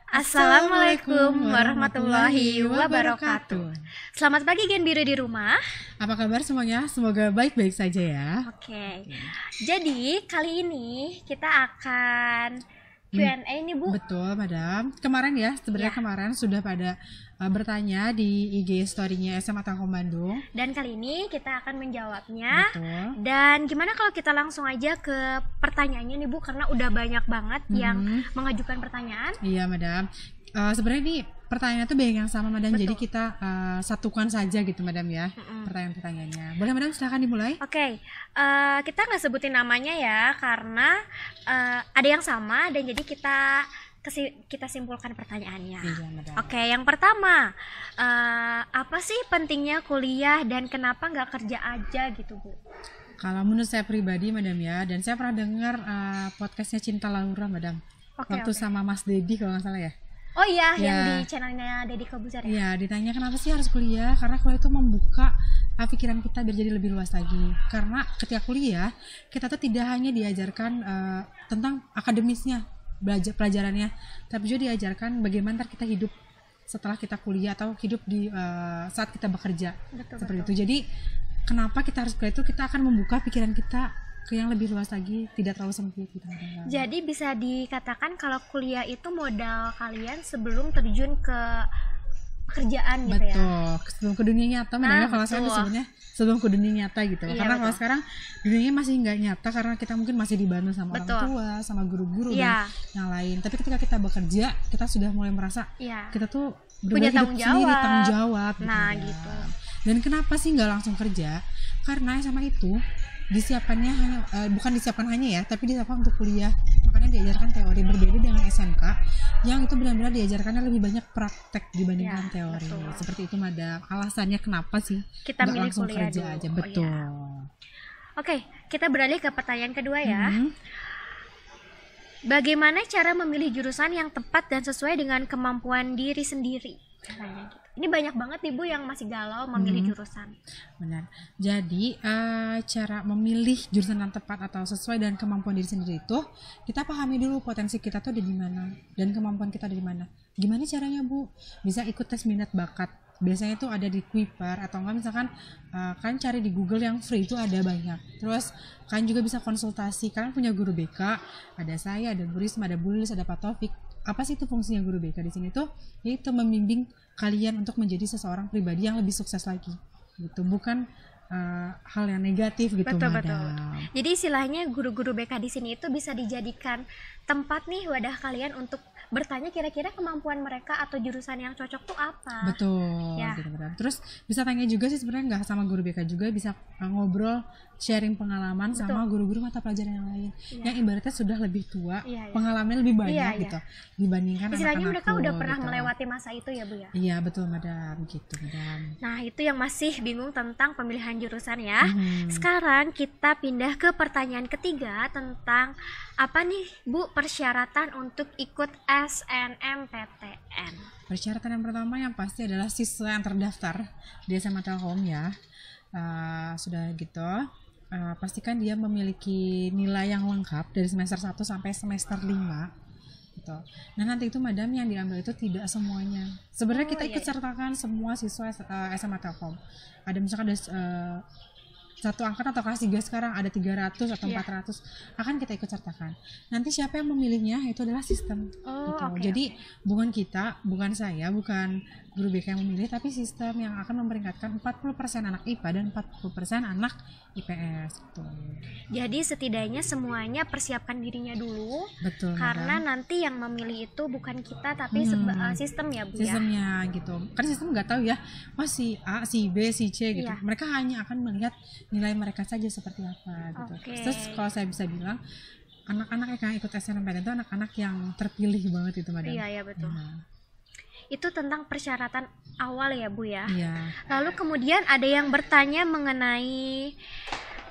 Assalamualaikum warahmatullahi wabarakatuh. Selamat pagi Gen Biru di rumah. Apa kabar semuanya? Semoga baik-baik saja ya. Oke. Jadi kali ini kita akan Q&A nih Bu. Betul, Madam. Kemarin ya, sebenarnya kemarin sudah pada bertanya di IG story-nya SMA Telkom Bandung. Dan kali ini kita akan menjawabnya. Betul. Dan gimana kalau kita langsung aja ke pertanyaannya nih Bu, karena udah banyak banget yang mengajukan pertanyaan. Iya, Madam. Sebenarnya ini pertanyaannya tuh banyak yang sama, Madam. Betul. Jadi kita satukan saja gitu, Madam ya. Pertanyaan-pertanyaannya. Boleh, Madam? Silakan dimulai. Oke, kita nggak sebutin namanya ya, karena ada yang sama dan jadi kita simpulkan pertanyaannya. Iya, Madam. Oke, yang pertama, apa sih pentingnya kuliah dan kenapa nggak kerja aja gitu Bu? Kalau menurut saya pribadi, Madam ya, dan saya pernah dengar podcastnya Cinta Laura, Madam. Waktu sama Mas Dedi kalau nggak salah ya. Oh iya, yang di channelnya Deddy Kobuzer ya? Iya, ditanya kenapa sih harus kuliah? Karena kuliah itu membuka pikiran kita biar jadi lebih luas lagi. Karena ketika kuliah, kita tuh tidak hanya diajarkan tentang akademisnya, pelajarannya, tapi juga diajarkan bagaimana ntar kita hidup setelah kita kuliah atau hidup di saat kita bekerja. Seperti itu. Jadi kenapa kita harus kuliah itu, kita akan membuka pikiran kita ke yang lebih luas lagi, tidak terlalu sempit gitu. Jadi bisa dikatakan kalau kuliah itu modal kalian sebelum terjun ke pekerjaan gitu ya. Betul, sebelum ke dunia nyata. Kalau saya tuh sebenarnya sebelum ke dunia nyata gitu. Iya, karena kalau sekarang dunianya masih nggak nyata karena kita mungkin masih dibantu sama orang tua, sama guru-guru dan yang lain. Tapi ketika kita bekerja, kita sudah mulai merasa kita tuh punya tanggung jawab. Tanggung jawab gitu. Nah, gitu. Dan kenapa sih nggak langsung kerja? Karena SMA itu disiapkannya hanya bukan disiapkan hanya ya, tapi disiapkan untuk kuliah. Makanya diajarkan teori, berbeda dengan SMK yang itu benar-benar diajarkannya lebih banyak praktek dibandingkan teori. Betul. Seperti itu, Madam. Alasannya kenapa sih kita nggak milih langsung kuliah kerja dulu. aja? Betul. Oke, kita beralih ke pertanyaan kedua ya. Bagaimana cara memilih jurusan yang tepat dan sesuai dengan kemampuan diri sendiri? Katanya gitu. Ini banyak banget nih Bu yang masih galau memilih jurusan. Benar. Jadi cara memilih jurusan yang tepat atau sesuai dengan kemampuan diri sendiri itu kita pahami dulu potensi kita tuh ada di mana dan kemampuan kita ada di mana. Gimana caranya Bu? Bisa ikut tes minat bakat. Biasanya itu ada di Kuipar atau enggak misalkan kan cari di Google yang free itu ada banyak. Terus kan juga bisa konsultasi. Kalian punya guru BK, ada saya, ada Bu Risma, ada Bu Lilis, ada Pak Taufik. Apa sih itu fungsinya guru BK di sini tuh? Yaitu membimbing kalian untuk menjadi seseorang pribadi yang lebih sukses lagi. Gitu. Bukan hal yang negatif gitu, Madam. Betul. Jadi istilahnya guru-guru BK di sini itu bisa dijadikan tempat nih wadah kalian untuk bertanya kira-kira kemampuan mereka atau jurusan yang cocok tuh apa. Betul. Gitu, Madam. Terus bisa tanya juga sih sebenarnya nggak sama guru BK juga, bisa ngobrol sharing pengalaman sama guru-guru mata pelajaran yang lain yang ibaratnya sudah lebih tua, pengalamannya lebih banyak gitu dibandingkan istilahnya anak-anakku. Mereka udah pernah melewati masa itu ya Bu ya. Iya betul, Madam, gitu, Madam. Nah itu yang masih bingung tentang pemilihan jurusan ya. Sekarang kita pindah ke pertanyaan ketiga tentang apa nih Bu persyaratan untuk ikut SNMPTN. Persyaratan yang pertama yang pasti adalah siswa yang terdaftar di SMA Telkom ya. Sudah gitu pastikan dia memiliki nilai yang lengkap dari semester 1 sampai semester 5 gitu. Nah nanti itu Madam yang diambil itu tidak semuanya. Sebenarnya kita ikut sertakan semua siswa SMA Telkom. Ada misalkan ada satu angkatan atau kelas 3 sekarang ada 300 atau 400 akan kita ikut sertakan. Nanti siapa yang memilihnya itu adalah sistem gitu. Jadi bukan kita, bukan saya, bukan guru BK yang memilih, tapi sistem yang akan memperingkatkan 40% anak IPA dan 40% anak IPS gitu. Jadi setidaknya semuanya persiapkan dirinya dulu. Betul, karena Madam. nanti yang memilih itu bukan kita tapi sistem ya Bu sistemnya gitu. Karena sistem nggak tahu ya, si A, si B, si C gitu. Mereka hanya akan melihat nilai mereka saja seperti apa gitu. Terus kalau saya bisa bilang anak-anak yang ikut SNMPTN itu anak-anak yang terpilih banget itu, Madam. Iya betul. Itu tentang persyaratan awal ya Bu ya. Iya. Lalu kemudian ada yang bertanya mengenai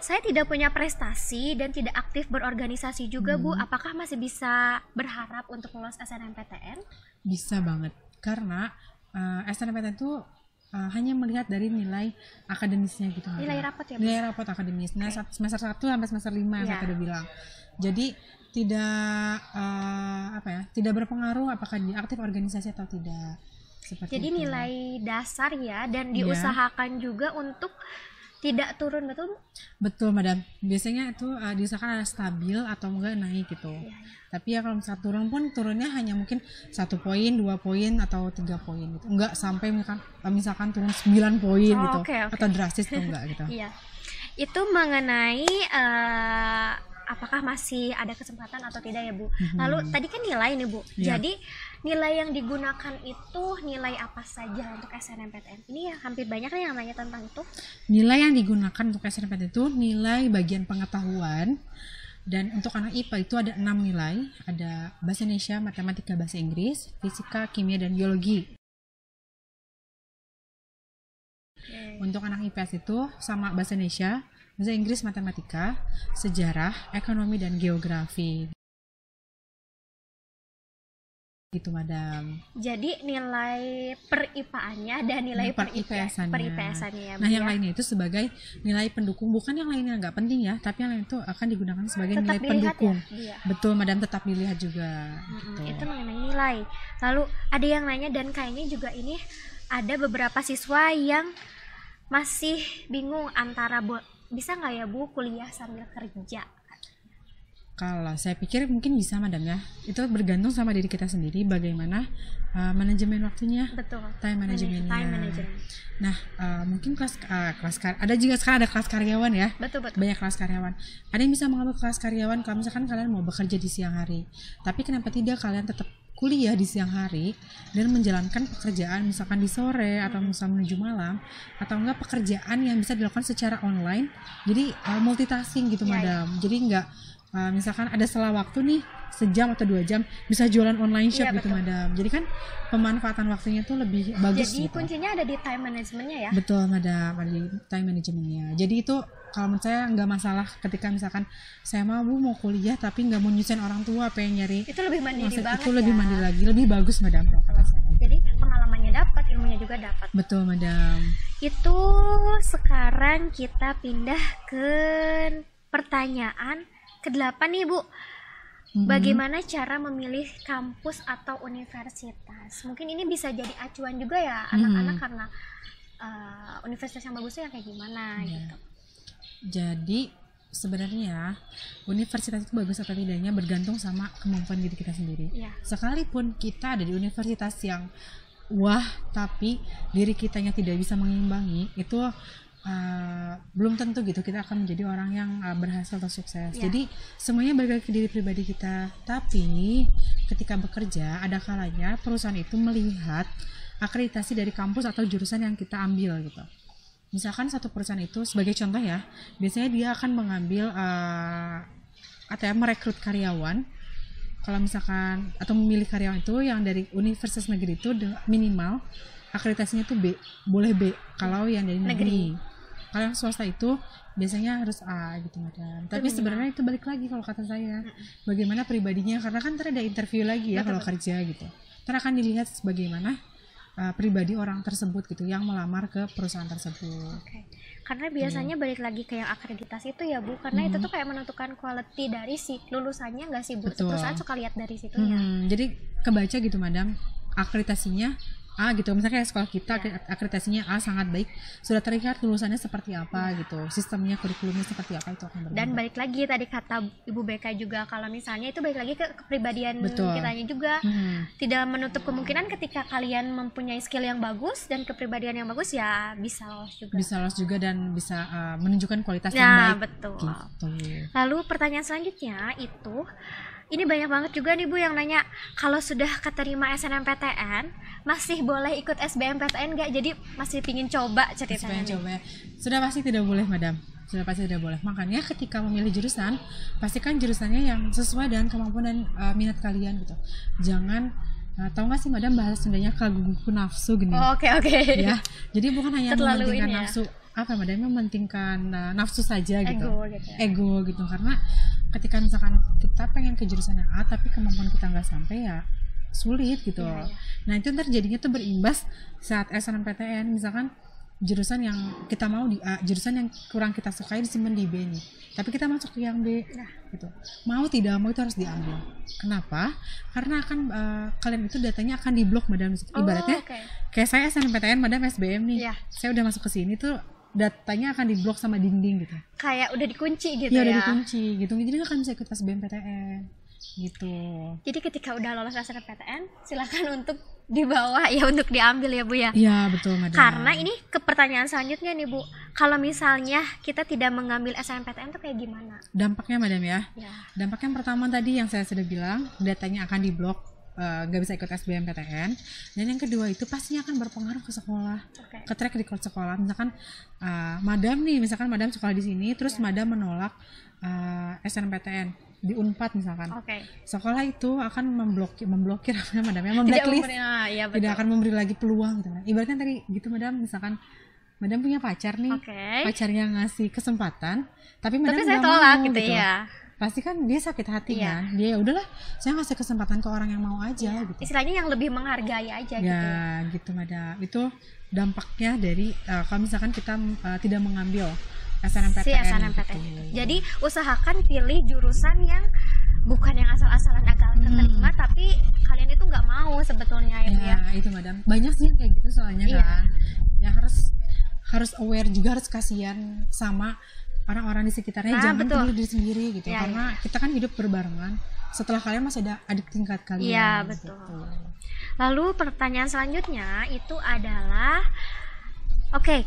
saya tidak punya prestasi dan tidak aktif berorganisasi juga Bu, apakah masih bisa berharap untuk lolos SNMPTN? Bisa banget, karena SNMPTN itu hanya melihat dari nilai akademisnya gitu. Nilai rapot ya Bu? Nilai rapot akademis. Nah semester 1 sampai semester 5 yang saya tadi bilang. Jadi tidak tidak berpengaruh apakah dia aktif organisasi atau tidak. Seperti Jadi itu. nilai dasar ya, dan Iya. diusahakan juga untuk tidak turun, betul Bu? Betul madam, biasanya itu diusahakan ada stabil atau enggak naik gitu. Iya. Tapi ya kalau misalnya turun pun turunnya hanya mungkin 1 poin, 2 poin atau 3 poin gitu. Enggak sampai misalkan turun 9 poin gitu. Oke. Atau drastis atau enggak gitu. Iya. Itu mengenai apakah masih ada kesempatan atau tidak ya Bu. Lalu tadi kan nilai nih Bu. Iya. Jadi nilai yang digunakan itu nilai apa saja untuk SNMPTN? Ini ya hampir banyak nih yang nanya tentang itu. Nilai yang digunakan untuk SNMPTN itu nilai bagian pengetahuan. Dan untuk anak IPA itu ada 6 nilai, ada bahasa Indonesia, matematika, bahasa Inggris, fisika, kimia, dan biologi. Untuk anak IPS itu sama bahasa Indonesia, bahasa Inggris, matematika, sejarah, ekonomi, dan geografi. Gitu madam. Jadi nilai per IPA-nya dan nilai per IPS-annya ya Bu. Nah yang ya. lainnya itu sebagai nilai pendukung, bukan yang lainnya nggak penting ya, tapi yang lain itu akan digunakan sebagai Tetap nilai dilihat pendukung. ya? Iya. Betul madam, tetap dilihat juga. Gitu. Itu mengenai nilai. Lalu ada yang nanya, dan kayaknya juga ini ada beberapa siswa yang masih bingung antara bisa nggak ya Bu kuliah sambil kerja? Kalau saya pikir mungkin bisa madam ya, itu bergantung sama diri kita sendiri bagaimana manajemen waktunya. Betul. Time manajemennya. Time management. Nah mungkin kelas ada juga sekarang ada kelas karyawan ya. Betul. Banyak kelas karyawan. Ada yang bisa mengambil kelas karyawan kalau misalkan kalian mau bekerja di siang hari. Tapi kenapa tidak kalian tetap kuliah di siang hari dan menjalankan pekerjaan misalkan di sore atau misalkan menuju malam, atau enggak pekerjaan yang bisa dilakukan secara online. Jadi multitasking gitu madam. Jadi enggak misalkan ada selang waktu nih sejam atau 2 jam bisa jualan online shop gitu madam. Jadi kan pemanfaatan waktunya tuh lebih bagus. Jadi gitu. kuncinya ada di time managementnya ya. Betul madam, ada di time managementnya. Jadi itu kalau menurut saya nggak masalah ketika misalkan saya mau kuliah tapi nggak mau nyusahin orang tua, pengen nyari Itu lebih mandiri banget itu lebih ya. mandiri lagi, lebih bagus madam kalau kata saya. Jadi pengalamannya dapat, ilmunya juga dapat. Betul madam. Itu sekarang kita pindah ke pertanyaan ke-8 nih Bu. Bagaimana cara memilih kampus atau universitas? Mungkin ini bisa jadi acuan juga ya anak-anak, karena universitas yang bagus yang kayak gimana gitu. Jadi sebenarnya universitas itu bagus atau tidaknya bergantung sama kemampuan diri kita sendiri. Iya. Sekalipun kita ada di universitas yang wah tapi diri kitanya tidak bisa mengimbangi, itu belum tentu gitu kita akan menjadi orang yang berhasil atau sukses. Jadi semuanya balik lagi ke diri pribadi kita. Tapi ketika bekerja ada kalanya perusahaan itu melihat akreditasi dari kampus atau jurusan yang kita ambil gitu. Misalkan satu perusahaan itu sebagai contoh ya, biasanya dia akan mengambil merekrut karyawan. Kalau misalkan atau memilih karyawan itu yang dari universitas negeri itu minimal akreditasinya itu B, boleh B kalau yang dari negeri. Kalau yang swasta itu biasanya harus A gitu madam. Tapi sebenarnya itu balik lagi kalau kata saya, bagaimana pribadinya, karena kan ntar ada interview lagi ya kalau kerja gitu. Ntar akan dilihat bagaimana pribadi orang tersebut gitu yang melamar ke perusahaan tersebut. Oke. Karena biasanya balik lagi ke yang akreditasi itu ya Bu, karena itu tuh kayak menentukan quality dari si lulusannya nggak sih Bu? Betul. Perusahaan suka lihat dari situnya. Jadi kebaca gitu madam, akreditasinya A gitu, misalnya kayak sekolah kita akreditasinya A sangat baik, sudah terlihat lulusannya seperti apa gitu, sistemnya kurikulumnya seperti apa, itu akan berbeda. Dan balik lagi tadi kata Ibu BK juga, kalau misalnya itu balik lagi ke kepribadian kitanya juga. Tidak menutup kemungkinan ketika kalian mempunyai skill yang bagus dan kepribadian yang bagus ya bisa lolos juga. Bisa lolos juga dan bisa menunjukkan kualitas yang baik. Betul. Gitu. Lalu pertanyaan selanjutnya itu, ini banyak banget juga nih Bu yang nanya, kalau sudah keterima SNMPTN masih boleh ikut SBMPTN nggak? Jadi masih pingin coba ceritanya. Sudah pasti tidak boleh madam, sudah pasti tidak boleh. Makanya ketika memilih jurusan, pastikan jurusannya yang sesuai dengan kemampuan dan minat kalian gitu. Jangan tahu nggak sih madam bahasa Sundanya kaguguku nafsu gini. Oke. Ya, jadi bukan hanya mementingkan ya? nafsu, madam mementingkan nafsu saja gitu. Ego gitu. Karena ketika misalkan kita pengen ke jurusan yang A tapi kemampuan kita nggak sampai ya sulit gitu. Nah itu ntar jadinya tuh berimbas saat SNMPTN, misalkan jurusan yang kita mau di A, jurusan yang kurang kita sukai disimpan di B nih, tapi kita masuk ke yang B, gitu. Mau tidak mau itu harus diambil. Kenapa? Karena akan kalian itu datanya akan diblok, madam. Ibaratnya kayak saya SNMPTN, madam SBM nih, saya udah masuk ke sini tuh datanya akan diblok sama dinding gitu. Kayak udah dikunci gitu ya? Udah dikunci gitu, jadi nggak akan bisa ikut SBMPTN gitu. Jadi ketika udah lolos SNMPTN, silakan untuk dibawa ya, untuk diambil ya Bu ya. Iya betul madam. Karena ini ke pertanyaan selanjutnya nih Bu, kalau misalnya kita tidak mengambil SNMPTN tuh kayak gimana dampaknya madam ya? Dampak yang pertama tadi yang saya sudah bilang, datanya akan diblok, gak bisa ikut SBMPTN. Dan yang kedua itu pastinya akan berpengaruh ke sekolah, ke track record sekolah. Misalkan madam sekolah di sini, terus madam menolak SNMPTN di Unpad misalkan, sekolah itu akan memblokir madam, memblacklist, tidak akan memberi lagi peluang gitu. Ibaratnya tadi gitu madam, misalkan madam punya pacar nih, pacarnya ngasih kesempatan, tapi madam nggak mau gitu ya, pasti kan dia sakit hati kan, dia ya udahlah saya ngasih kesempatan ke orang yang mau aja gitu. Istilahnya yang lebih menghargai aja gitu madam. Itu dampaknya dari kalau misalkan kita tidak mengambil SNMPTN. Gitu. Jadi usahakan pilih jurusan yang bukan yang asal-asalan agak keterima, tapi kalian itu nggak mau sebetulnya ya. Itu madam, banyak sih kayak gitu soalnya kan. Ya harus aware juga, harus kasihan sama orang-orang di sekitarnya, jangan pilih diri sendiri gitu. Karena kita kan hidup berbarengan. Setelah kalian masih ada adik tingkat kalian. Iya betul. Gitu. Lalu pertanyaan selanjutnya itu adalah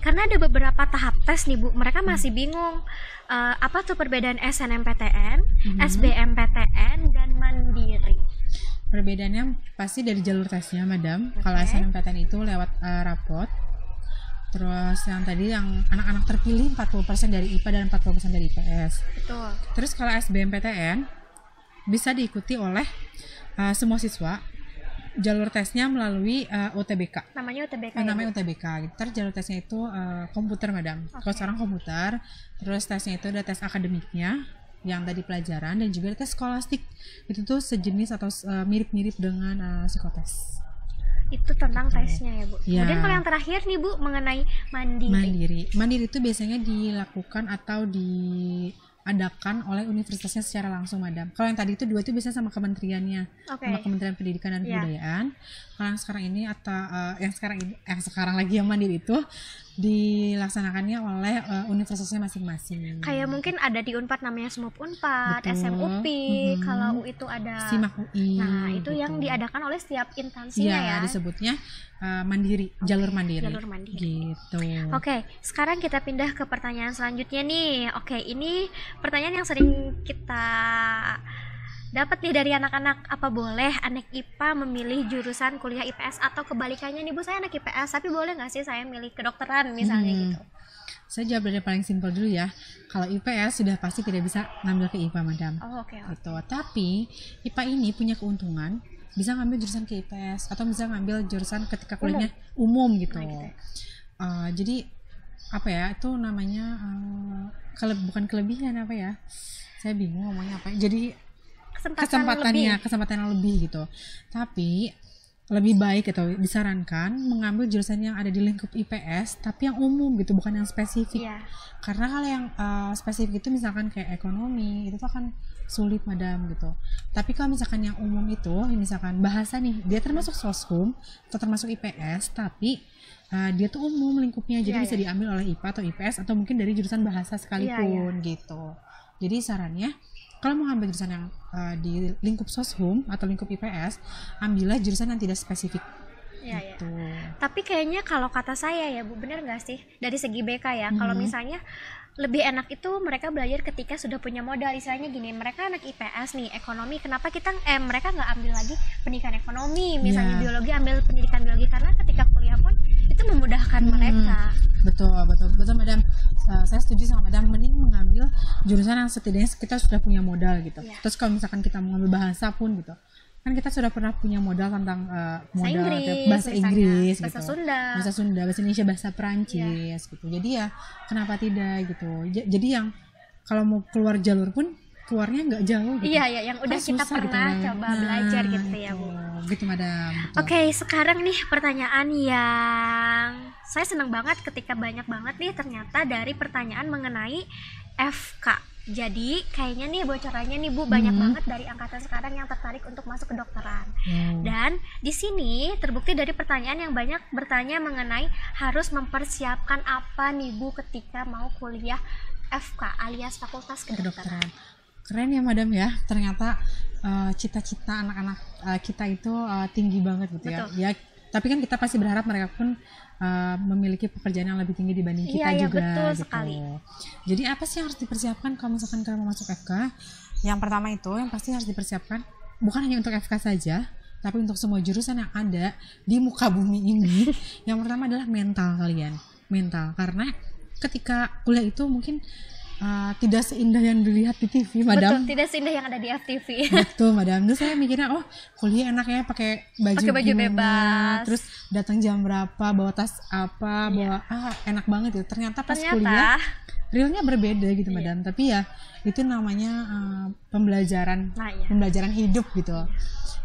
karena ada beberapa tahap tes nih Bu, mereka masih bingung apa tuh perbedaan SNMPTN, SBMPTN, dan Mandiri. Perbedaannya pasti dari jalur tesnya madam. Kalau SNMPTN itu lewat rapot, terus yang tadi yang anak-anak terpilih 40% dari IPA dan 40% dari IPS. Betul. Terus kalau SBMPTN bisa diikuti oleh semua siswa. Jalur tesnya melalui UTBK. Namanya UTBK. Namanya UTBK. Terus jalur tesnya itu komputer madam. Kalau sekarang komputer, terus tesnya itu ada tes akademiknya yang tadi pelajaran, dan juga ada tes skolastik. Itu tuh sejenis atau mirip-mirip dengan psikotes. Itu tentang tesnya ya Bu. Kemudian kalau yang terakhir nih Bu, mengenai Mandiri. Mandiri itu biasanya dilakukan atau diadakan oleh universitasnya secara langsung madam. Kalau yang tadi itu dua itu biasanya sama kementeriannya, sama Kementerian Pendidikan dan Kebudayaan. Kalau yang sekarang ini atau yang sekarang lagi yang Mandiri itu dilaksanakannya oleh universitasnya masing-masing. Kayak mungkin ada di Unpad namanya SMUP Unpad, SMUP, kalau U itu ada SIMAK UI. Nah, itu yang diadakan oleh setiap instansinya ya. Disebutnya Mandiri, jalur Mandiri. Gitu. Sekarang kita pindah ke pertanyaan selanjutnya nih. Ini pertanyaan yang sering kita dapat nih dari anak-anak, apa boleh anak IPA memilih jurusan kuliah IPS, atau kebalikannya nih Bu, saya anak IPS tapi boleh nggak sih saya milih kedokteran misalnya gitu. Saya jawab dari paling simpel dulu ya. Kalau IPS sudah pasti tidak bisa ngambil ke IPA madam. Gitu. Tapi IPA ini punya keuntungan, bisa ngambil jurusan ke IPS atau bisa ngambil jurusan ketika kuliahnya umum gitu. Jadi apa ya, itu namanya bukan kelebihan, apa ya, saya bingung ngomongnya apa. Jadi kesempatan lebih gitu. Tapi lebih baik gitu, disarankan mengambil jurusan yang ada di lingkup IPS tapi yang umum gitu, bukan yang spesifik. Karena kalau yang spesifik itu misalkan kayak ekonomi, itu tuh akan sulit madam gitu. Tapi kalau misalkan yang umum itu, misalkan bahasa nih, dia termasuk soshum atau termasuk IPS, tapi dia tuh umum lingkupnya, jadi bisa diambil oleh IPA atau IPS atau mungkin dari jurusan bahasa sekalipun gitu. Jadi sarannya, kalau mau ambil jurusan yang di lingkup soshum atau lingkup IPS, ambillah jurusan yang tidak spesifik. Gitu. Tapi kayaknya kalau kata saya ya Bu, bener nggak sih dari segi BK ya, kalau misalnya lebih enak itu mereka belajar ketika sudah punya modal. Istilahnya gini, mereka anak IPS nih, ekonomi, kenapa mereka nggak ambil lagi pendidikan ekonomi, misalnya biologi, ambil pendidikan biologi, karena ketika kuliah pun itu memudahkan mereka. Betul madam. Saya setuju sama madam, mending mengambil jurusan yang setidaknya kita sudah punya modal gitu. Terus kalau misalkan kita mau ngambil bahasa pun gitu, kan kita sudah pernah punya modal tentang bahasa Inggris, bahasa gitu. Sunda, bahasa Indonesia, bahasa Perancis gitu. Jadi ya kenapa tidak gitu. Jadi yang kalau mau keluar jalur pun keluarnya nggak jauh gitu. Iya ya, yang udah Kan kita susah gitu, pernah Madam. coba belajar gitu ya Bu. Gitu Madam. Betul. Oke, sekarang nih pertanyaan yang saya senang banget ketika banyak banget nih ternyata dari pertanyaan mengenai FK. Jadi kayaknya nih bocorannya nih Bu, banyak banget dari angkatan sekarang yang tertarik untuk masuk ke kedokteran. Dan di sini terbukti dari pertanyaan yang banyak bertanya mengenai harus mempersiapkan apa nih Bu ketika mau kuliah FK alias Fakultas Kedokteran. Keren ya Madam ya, ternyata cita-cita anak-anak kita itu tinggi banget gitu. Betul. Ya. Tapi kan kita pasti berharap mereka pun memiliki pekerjaan yang lebih tinggi dibanding kita Iya, juga. betul gitu. sekali. Jadi apa sih yang harus dipersiapkan kalau misalkan kamu masuk FK? Yang pertama itu yang pasti harus dipersiapkan bukan hanya untuk FK saja, tapi untuk semua jurusan yang ada di muka bumi ini. Yang pertama adalah mental kalian, karena ketika kuliah itu mungkin tidak seindah yang dilihat di TV, Madam. Betul, tidak seindah yang ada di FTV. Betul, Madam. Terus saya mikirnya, oh kuliah enaknya pakai baju gimana, bebas. terus datang jam berapa, bawa tas apa, bawa enak banget gitu. Ternyata pas kuliah realnya berbeda gitu, Madam. Tapi ya itu namanya pembelajaran, pembelajaran hidup gitu.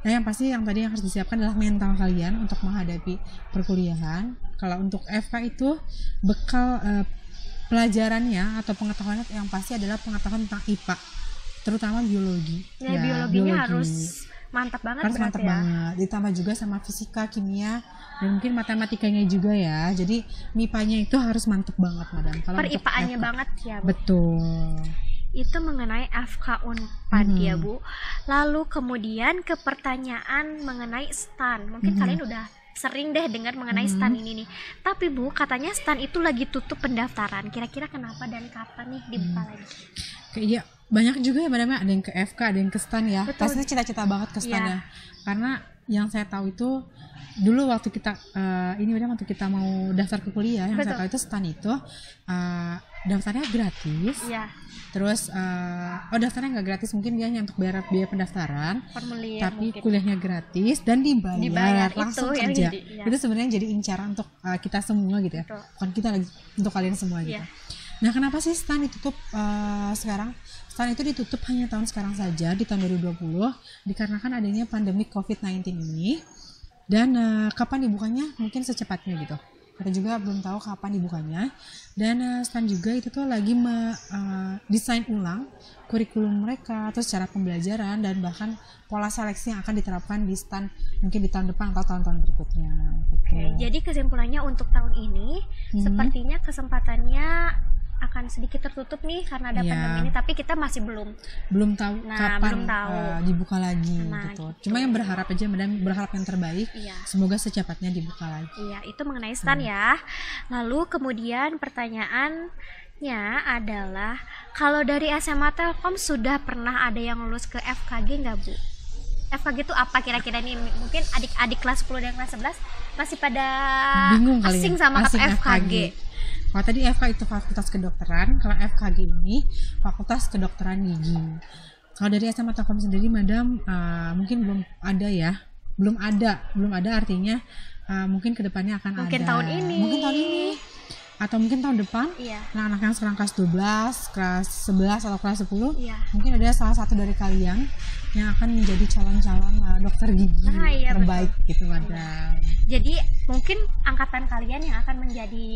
Nah yang pasti yang tadi yang harus disiapkan adalah mental kalian untuk menghadapi perkuliahan. Kalau untuk FK itu bekal pelajarannya atau pengetahuannya yang pasti adalah pengetahuan tentang IPA, terutama biologi. Ya, biologinya harus mantap banget, harus mantap banget. Ditambah juga sama fisika, kimia, dan mungkin matematikanya juga ya. Jadi MIPA-nya itu harus mantap banget, Madam. Kalau per-IPA-nya banget ya, Bu. Betul. Itu mengenai FK Unpad ya, Bu. Lalu kemudian ke pertanyaan mengenai STAN. Mungkin kalian udah sering deh dengar mengenai STAN ini nih. Tapi Bu, katanya STAN itu lagi tutup pendaftaran. Kira-kira kenapa dan kapan nih dibuka lagi? Iya, banyak juga ya Madam, ada yang ke FK, ada yang ke STAN ya. Betul. Pastinya cita-cita banget ke STAN ya. Karena yang saya tahu itu dulu waktu kita waktu kita mau daftar ke kuliah, yang saya tahu itu STAN itu daftarnya gratis. Iya. Terus daftarnya nggak gratis, mungkin dia hanya untuk bayar biaya pendaftaran, formulir, tapi mungkin kuliahnya gratis dan dibayar langsung itu kerja. itu sebenarnya jadi incaran untuk kita semua gitu ya. Bukan kita lagi, untuk kalian semua gitu. Nah kenapa sih STAN ditutup sekarang? STAN itu ditutup hanya tahun sekarang saja, di tahun 2020, dikarenakan adanya pandemi COVID-19 ini. Dan kapan dibukanya? Mungkin secepatnya gitu. Kita juga belum tahu kapan dibukanya. Dan STAN juga itu tuh lagi desain ulang kurikulum mereka, terus cara pembelajaran, dan bahkan pola seleksi yang akan diterapkan di STAN mungkin di tahun depan atau tahun-tahun berikutnya gitu. Jadi kesimpulannya untuk tahun ini sepertinya kesempatannya akan sedikit tertutup nih karena ada pandemi ini, tapi kita masih belum tahu kapan dibuka lagi gitu. Cuma yang berharap aja, Madam, berharap yang terbaik. Semoga secepatnya dibuka lagi. Iya, itu mengenai STAN ya. Lalu kemudian pertanyaannya adalah kalau dari SMA Telkom sudah pernah ada yang lulus ke FKG nggak, Bu? FKG itu apa kira-kira nih? Mungkin adik-adik kelas 10 dan kelas 11 masih pada bingung asing sama kata FKG. Kalau tadi FK itu Fakultas Kedokteran, kalau FKG ini Fakultas Kedokteran Gigi. Kalau dari SMA Telkom sendiri, Madam, mungkin belum ada ya, belum ada artinya mungkin kedepannya akan mungkin ada. Mungkin tahun ini. Atau mungkin tahun depan. Nah, anak yang sekarang kelas 12, kelas 11 atau kelas 10, mungkin ada salah satu dari kalian yang akan menjadi calon-calon dokter gigi terbaik gitu, Madam. Jadi mungkin angkatan kalian yang akan menjadi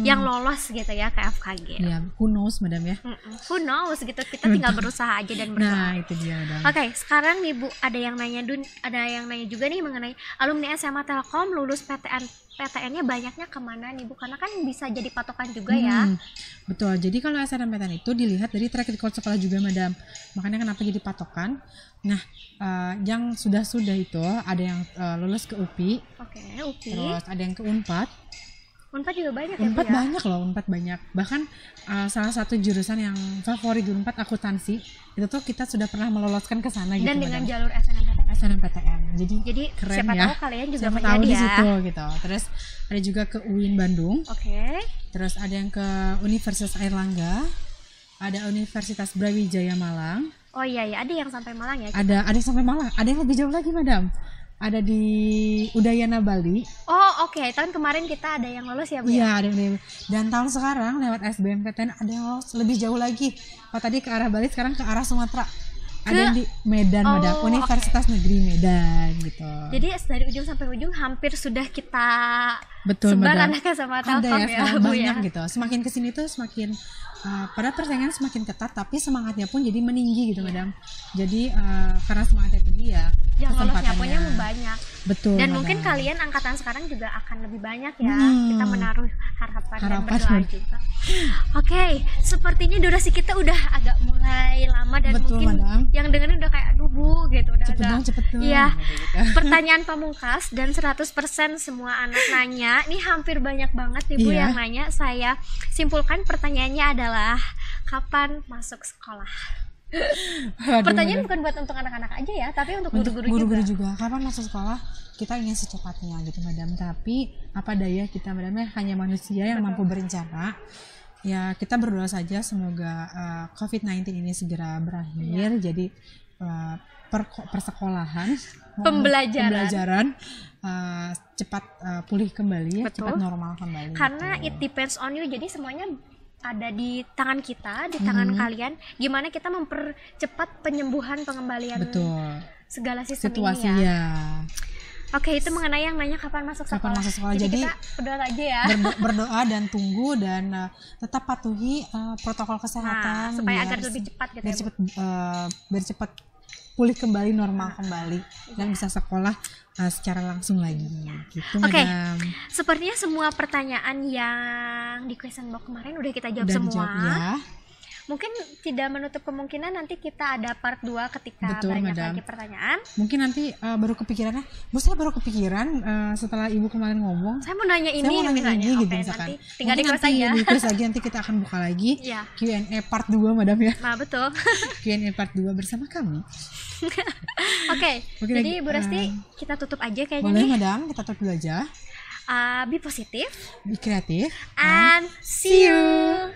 yang lolos gitu ya ke FKG. Ya, who knows, Madam ya. Who knows gitu, kita tinggal berusaha aja dan berdoa. Nah, itu dia, Madam. Oke, sekarang nih Bu, ada yang nanya juga nih mengenai alumni SMA Telkom lulus PTN-nya banyaknya kemana nih Bu? Karena kan bisa jadi patokan juga ya. Betul, jadi kalau SNMPTN itu dilihat dari track record sekolah juga, Madam. Makanya kenapa jadi patokan. Nah, yang sudah itu ada yang lulus ke UPI. Oke, UPI. Terus ada yang ke Unpad. Unpad juga banyak Unpad ya, Bu, ya? banyak loh, Unpad banyak. Bahkan salah satu jurusan yang favorit di Unpad, akuntansi, itu tuh kita sudah pernah meloloskan ke sana gitu. Dan dengan Madam. jalur SNMPTN. Jadi keren siapa ya. tahu kalian juga siapa menjadi tahu di ya. situ gitu. Terus ada juga ke UIN Bandung. Oke. Terus ada yang ke Universitas Airlangga. Ada Universitas Brawijaya Malang. Oh iya, ada yang sampai Malang ya? Ada yang sampai Malang. Ada yang lebih jauh lagi, Madam. ada di Udayana Bali. Oh oke, tahun kemarin kita ada yang lolos ya Bu? Iya, ada yang dan tahun sekarang lewat SBMPTN ada yang lolos lebih jauh lagi. Kalau tadi ke arah Bali, sekarang ke arah Sumatera. Ada di Medan, Madam, Universitas Negeri Medan gitu. Jadi dari ujung sampai ujung hampir sudah kita sebar anaknya sama Telkom ya, Bu banyak ya. gitu. Semakin kesini tuh semakin pada persaingan semakin ketat, tapi semangatnya pun jadi meninggi gitu, Madam. Jadi karena semangatnya tinggi ya, yang lolosnya punya banyak. Betul. Dan Madam. mungkin kalian angkatan sekarang juga akan lebih banyak ya. Kita menaruh harapan dan berdoa juga. Oke, sepertinya durasi kita udah agak mulai lama dan betul, mungkin Madam. yang dengerin udah kayak aduh Bu gitu, udah cepet dong. Iya. Pertanyaan pamungkas dan 100% semua anak nanya. Ini hampir banyak banget nih Bu yang nanya. Saya simpulkan pertanyaannya adalah kapan masuk sekolah? Pertanyaan bukan buat untuk anak-anak aja ya, tapi untuk guru-guru juga. Kapan masuk sekolah? Kita ingin secepatnya gitu, Madam. Tapi apa daya kita, Madam, hanya manusia yang mampu berencana. Ya kita berdoa saja semoga COVID-19 ini segera berakhir. Jadi persekolahan, pembelajaran cepat pulih kembali, cepat normal kembali. Karena it depends on you. Jadi semuanya ada di tangan kita, di tangan kalian. Gimana kita mempercepat penyembuhan, pengembalian segala sistem ini ya. Oke, itu mengenai yang nanya kapan masuk sekolah. Jadi kita berdoa aja ya. Berdoa dan tunggu dan tetap patuhi protokol kesehatan supaya agar lebih cepat gitu biar cepat pulih kembali, normal kembali dan bisa sekolah secara langsung lagi gitu. Oke, sepertinya semua pertanyaan yang di question box kemarin udah kita jawab semua. Mungkin tidak menutup kemungkinan nanti kita ada part 2 ketika banyak lagi pertanyaan. Mungkin nanti baru kepikirannya, saya baru kepikiran setelah Ibu kemarin ngomong. Saya mau nanya ini misalnya. Gitu, misalkan. Nanti tinggal di-close lagi, nanti kita akan buka lagi Q&A part 2, Madam ya. Nah, betul. Q&A part 2 bersama kami. Oke, jadi Bu Resti kita tutup aja kayaknya boleh, Madam, kita tutup dulu aja. Be positive, be kreatif, and see you.